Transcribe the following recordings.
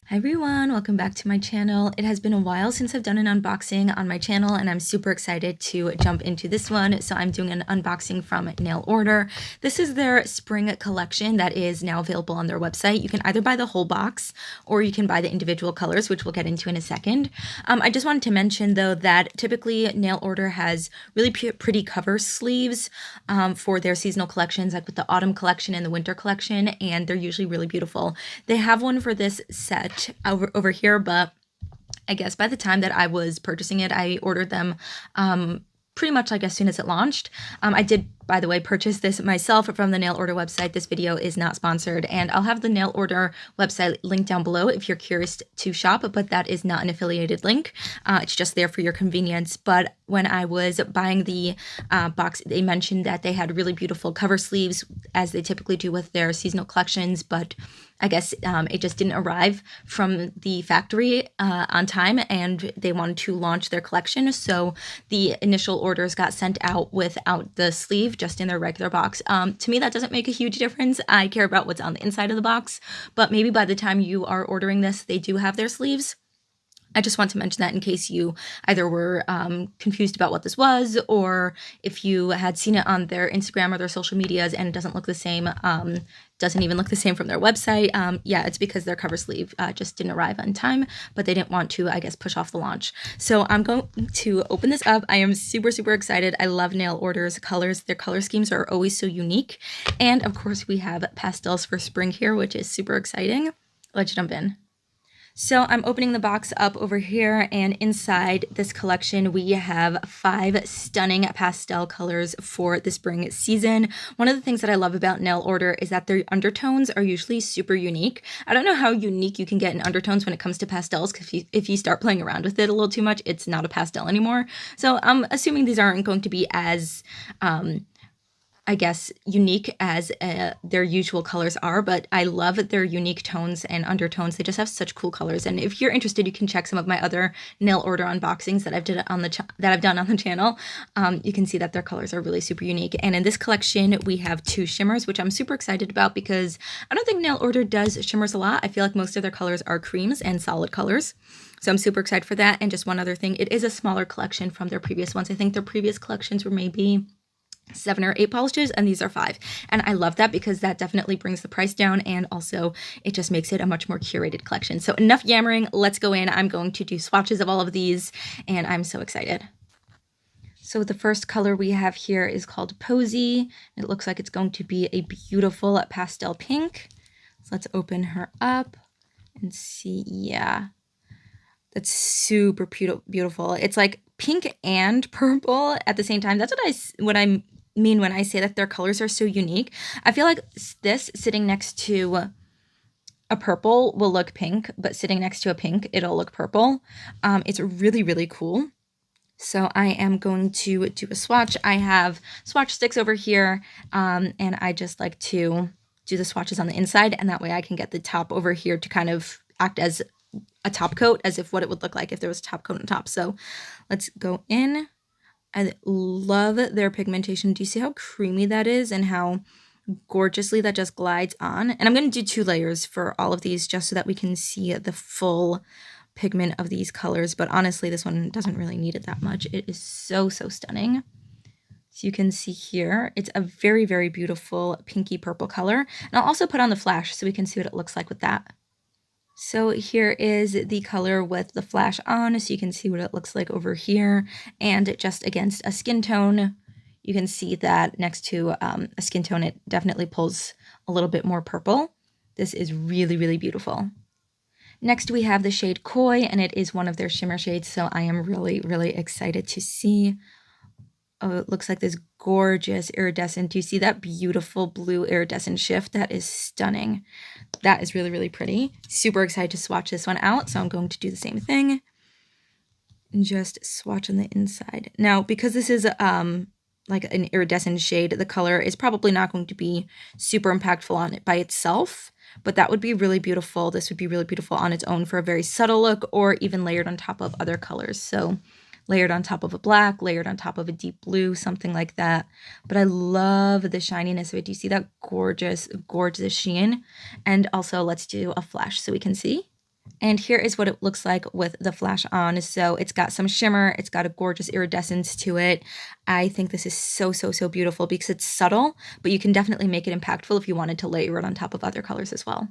Hi everyone, welcome back to my channel. It has been a while since I've done an unboxing on my channel and I'm super excited to jump into this one. So I'm doing an unboxing from Nail Order. This is their spring collection that is now available on their website. You can either buy the whole box or you can buy the individual colors, which we'll get into in a second. I just wanted to mention though that typically Nail Order has really pretty cover sleeves for their seasonal collections, like with the autumn collection and the winter collection, and they're usually really beautiful. They have one for this set over here, but I guess by the time that I was purchasing it, I ordered them pretty much like as soon as it launched. I did, by the way, purchase this myself from the Nail Order website. This video is not sponsored, and I'll have the Nail Order website linked down below if you're curious to shop, but that is not an affiliated link. It's just there for your convenience. But when I was buying the box, they mentioned that they had really beautiful cover sleeves, as they typically do with their seasonal collections, but I guess it just didn't arrive from the factory on time, and they wanted to launch their collection. So the initial orders got sent out without the sleeve, just in their regular box. To me, that doesn't make a huge difference. I care about what's on the inside of the box, but maybe by the time you are ordering this, they do have their sleeves. I just want to mention that in case you either were confused about what this was, or if you had seen it on their Instagram or their social medias and it doesn't look the same, doesn't even look the same from their website. Yeah, it's because their cover sleeve just didn't arrive on time, but they didn't want to, I guess, push off the launch. So I'm going to open this up. I am super, super excited. I love Nail Order's colors. Their color schemes are always so unique. And of course, we have pastels for spring here, which is super exciting. Let's jump in. So I'm opening the box up over here, and inside this collection we have 5 stunning pastel colors for the spring season. One of the things that I love about Nail Order is that their undertones are usually super unique. I don't know how unique you can get in undertones when it comes to pastels, because if you start playing around with it a little too much, it's not a pastel anymore. So I'm assuming these aren't going to be as I guess, unique as their usual colors are, but I love their unique tones and undertones. They just have such cool colors. And if you're interested, you can check some of my other Nail Order unboxings that I've done on the channel. You can see that their colors are really super unique. And in this collection, we have 2 shimmers, which I'm super excited about because I don't think Nail Order does shimmers a lot. I feel like most of their colors are creams and solid colors. So I'm super excited for that. And just one other thing, it is a smaller collection from their previous ones. I think their previous collections were maybe 7 or 8 polishes, and these are 5. And I love that because that definitely brings the price down, and also it just makes it a much more curated collection. So enough yammering, let's go in. I'm going to do swatches of all of these, and I'm so excited. So the first color we have here is called Posy. It looks like it's going to be a beautiful pastel pink. So let's open her up and see. Yeah, that's super beautiful. It's like pink and purple at the same time. That's what I mean when I say that their colors are so unique. I feel like this sitting next to a purple will look pink, but sitting next to a pink, it'll look purple. It's really, really cool. So I am going to do a swatch. I have swatch sticks over here, and I just like to do the swatches on the inside, and that way I can get the top over here to kind of act as a top coat, as if what it would look like if there was a top coat on top. So let's go in. I love their pigmentation. Do you see how creamy that is and how gorgeously that just glides on? And I'm going to do 2 layers for all of these just so that we can see the full pigment of these colors. But honestly, this one doesn't really need it that much. It is so, so stunning. So you can see here, it's a very, very beautiful pinky purple color. And I'll also put on the flash so we can see what it looks like with that. So here is the color with the flash on, so you can see what it looks like over here, and just against a skin tone, you can see that next to a skin tone, it definitely pulls a little bit more purple. This is really, really beautiful. Next, we have the shade Koi, and it is one of their shimmer shades, so I am really, really excited to see. Oh, it looks like this gorgeous iridescent. Do you see that beautiful blue iridescent shift? That is stunning. That is really, really pretty. Super excited to swatch this one out, so I'm going to do the same thing. And just swatch on the inside. Now, because this is like an iridescent shade, the color is probably not going to be super impactful on it by itself, but that would be really beautiful. This would be really beautiful on its own for a very subtle look, or even layered on top of other colors. So layered on top of a black, layered on top of a deep blue, something like that. But I love the shininess of it. Do you see that gorgeous, gorgeous sheen? And also let's do a flash so we can see. And here is what it looks like with the flash on. So it's got some shimmer, it's got a gorgeous iridescence to it. I think this is so, so, so beautiful because it's subtle, but you can definitely make it impactful if you wanted to layer it on top of other colors as well.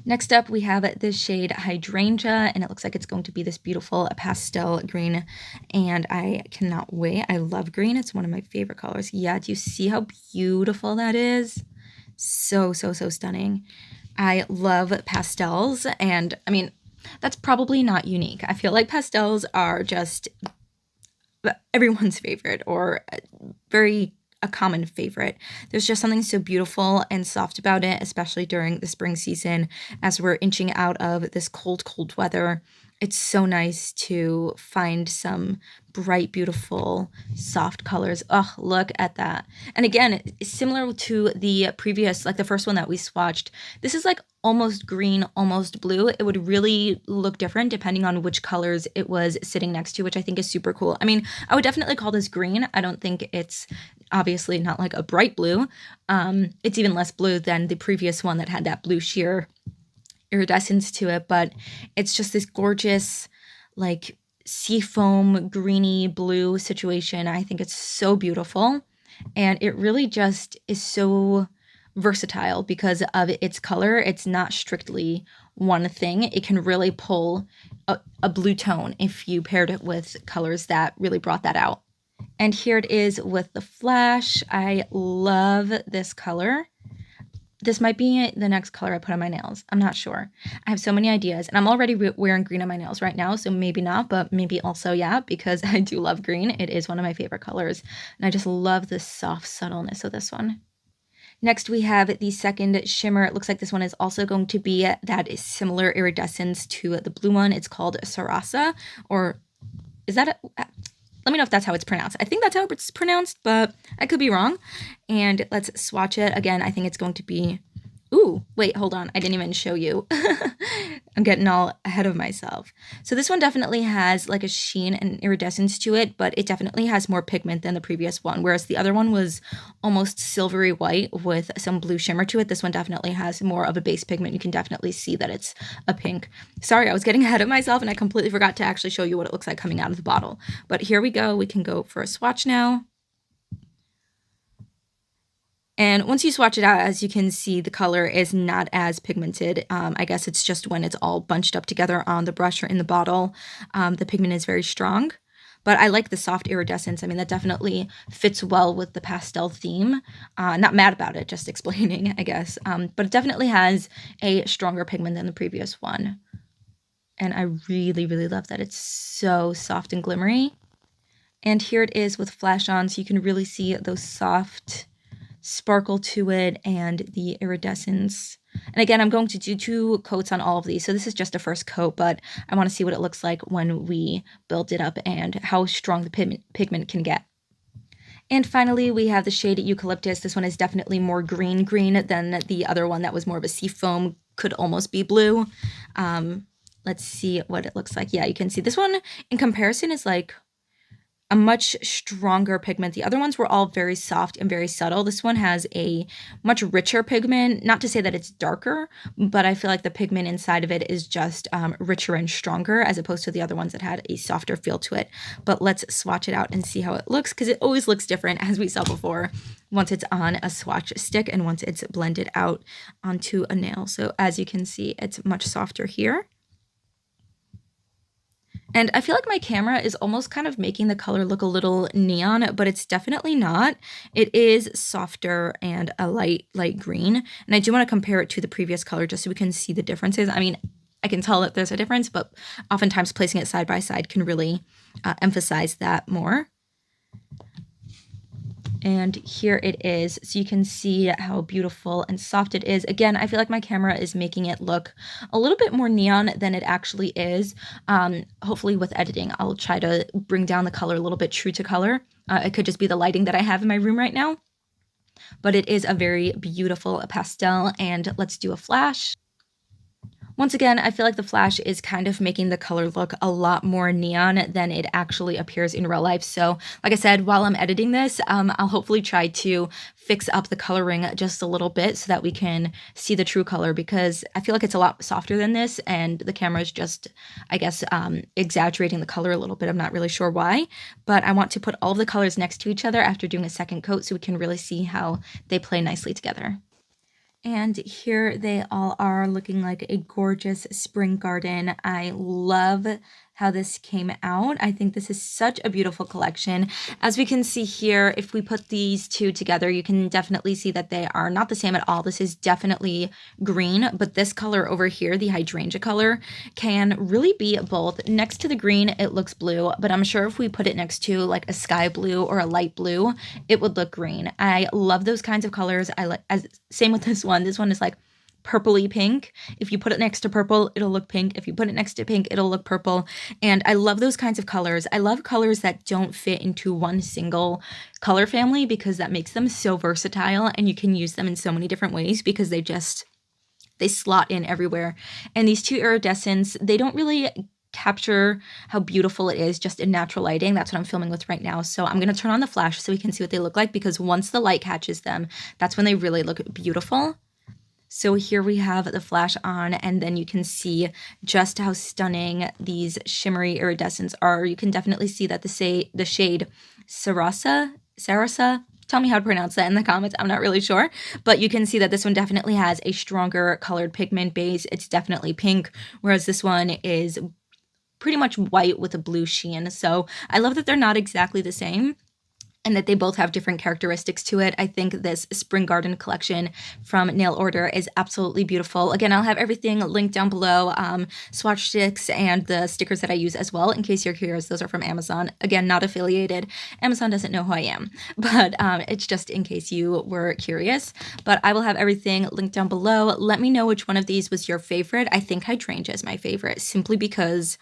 Next up, we have this shade Hydrangea, and it looks like it's going to be this beautiful pastel green, and I cannot wait. I love green. It's one of my favorite colors. Yeah, do you see how beautiful that is? So, so, so stunning. I love pastels, and I mean, that's probably not unique. I feel like pastels are just everyone's favorite, or very a common favorite. There's just something so beautiful and soft about it, especially during the spring season as we're inching out of this cold, cold weather. It's so nice to find some bright, beautiful, soft colors. Oh, look at that. And again, similar to the previous, like the first one that we swatched, this is like almost green, almost blue. It would really look different depending on which colors it was sitting next to, which I think is super cool. I mean, I would definitely call this green. I don't think it's obviously not like a bright blue. It's even less blue than the previous one that had that blue sheer iridescence to it, but it's just this gorgeous, like seafoam, greeny blue situation. I think it's so beautiful, and it really just is so versatile because of its color. It's not strictly one thing. It can really pull a blue tone if you paired it with colors that really brought that out. And here it is with the flash. I love this color. This might be the next color I put on my nails. I'm not sure. I have so many ideas, and I'm already wearing green on my nails right now, so maybe not, but maybe also yeah, because I do love green. It is one of my favorite colors, and I just love the soft subtleness of this one. Next, we have the second shimmer. It looks like this one is also going to be that similar iridescence to the blue one. It's called Sarasa, or is that let me know if that's how it's pronounced. I think that's how it's pronounced, but I could be wrong. And let's swatch it. Again, I think it's going to be... Ooh, wait, hold on. I didn't even show you. I'm getting all ahead of myself. So this one definitely has like a sheen and iridescence to it, but it definitely has more pigment than the previous one, whereas the other one was almost silvery white with some blue shimmer to it. This one definitely has more of a base pigment. You can definitely see that it's a pink. Sorry, I was getting ahead of myself and I completely forgot to actually show you what it looks like coming out of the bottle. But here we go. We can go for a swatch now. And once you swatch it out, as you can see, the color is not as pigmented. I guess it's just when it's all bunched up together on the brush or in the bottle, the pigment is very strong. But I like the soft iridescence. I mean, that definitely fits well with the pastel theme. Not mad about it, just explaining, I guess. But it definitely has a stronger pigment than the previous one. And I really, really love that. It's so soft and glimmery. And here it is with flash on, so you can really see those soft sparkle to it and the iridescence. And again, I'm going to do 2 coats on all of these. So this is just a first coat, but I want to see what it looks like when we build it up and how strong the pigment can get. And finally, we have the shade Eucalyptus. This one is definitely more green than the other one that was more of a seafoam, could almost be blue. Let's see what it looks like. Yeah, you can see this one in comparison is like a much stronger pigment. The other ones were all very soft and very subtle. This one has a much richer pigment. Not to say that it's darker, but I feel like the pigment inside of it is just richer and stronger as opposed to the other ones that had a softer feel to it. But let's swatch it out and see how it looks, because it always looks different, as we saw before, once it's on a swatch stick and once it's blended out onto a nail. So as you can see, it's much softer here. And I feel like my camera is almost kind of making the color look a little neon, but it's definitely not. It is softer and a light green. And I do want to compare it to the previous color just so we can see the differences. I mean, I can tell that there's a difference, but oftentimes placing it side by side can really emphasize that more. And here it is, so you can see how beautiful and soft it is. Again, I feel like my camera is making it look a little bit more neon than it actually is. Hopefully with editing, I'll try to bring down the color a little bit true to color. It could just be the lighting that I have in my room right now. But it is a very beautiful pastel, and let's do a flash. Once again, I feel like the flash is kind of making the color look a lot more neon than it actually appears in real life. So like I said, while I'm editing this, I'll hopefully try to fix up the coloring just a little bit so that we can see the true color, because I feel like it's a lot softer than this and the camera is just, I guess, exaggerating the color a little bit. I'm not really sure why, but I want to put all of the colors next to each other after doing a second coat so we can really see how they play nicely together. And here they all are, looking like a gorgeous spring garden. I love how this came out. I think this is such a beautiful collection. As we can see here, if we put these two together, you can definitely see that they are not the same at all. This is definitely green, but this color over here, the hydrangea color, can really be both. Next to the green, it looks blue, but I'm sure if we put it next to like a sky blue or a light blue, it would look green. I love those kinds of colors. Same with this one. This one is like purpley pink. If you put it next to purple, it'll look pink. If you put it next to pink, it'll look purple. And I love those kinds of colors. I love colors that don't fit into one single color family, because that makes them so versatile and you can use them in so many different ways because they slot in everywhere. And these two iridescents, they don't really capture how beautiful it is just in natural lighting. That's what I'm filming with right now. So I'm going to turn on the flash so we can see what they look like, because once the light catches them, that's when they really look beautiful. So here we have the flash on, and then you can see just how stunning these shimmery iridescents are. You can definitely see that the shade Sarasa, tell me how to pronounce that in the comments. I'm not really sure, but you can see that this one definitely has a stronger colored pigment base. It's definitely pink, whereas this one is pretty much white with a blue sheen. So I love that they're not exactly the same, and that they both have different characteristics to it. I think this Spring Garden collection from Nail Order is absolutely beautiful. Again, I'll have everything linked down below, swatch sticks and the stickers that I use as well, in case you're curious. Those are from Amazon. Again, not affiliated. Amazon doesn't know who I am, but it's just in case you were curious. But I will have everything linked down below. Let me know which one of these was your favorite. I think hydrangea is my favorite, simply because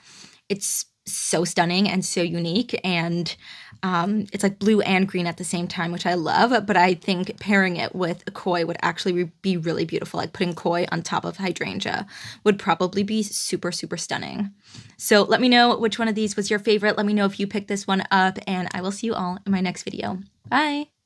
it's so stunning and so unique, and it's like blue and green at the same time, which I love. But I think pairing it with a koi would actually be really beautiful. Like putting koi on top of hydrangea would probably be super, super stunning. So let me know which one of these was your favorite. Let me know if you picked this one up, and I will see you all in my next video. Bye!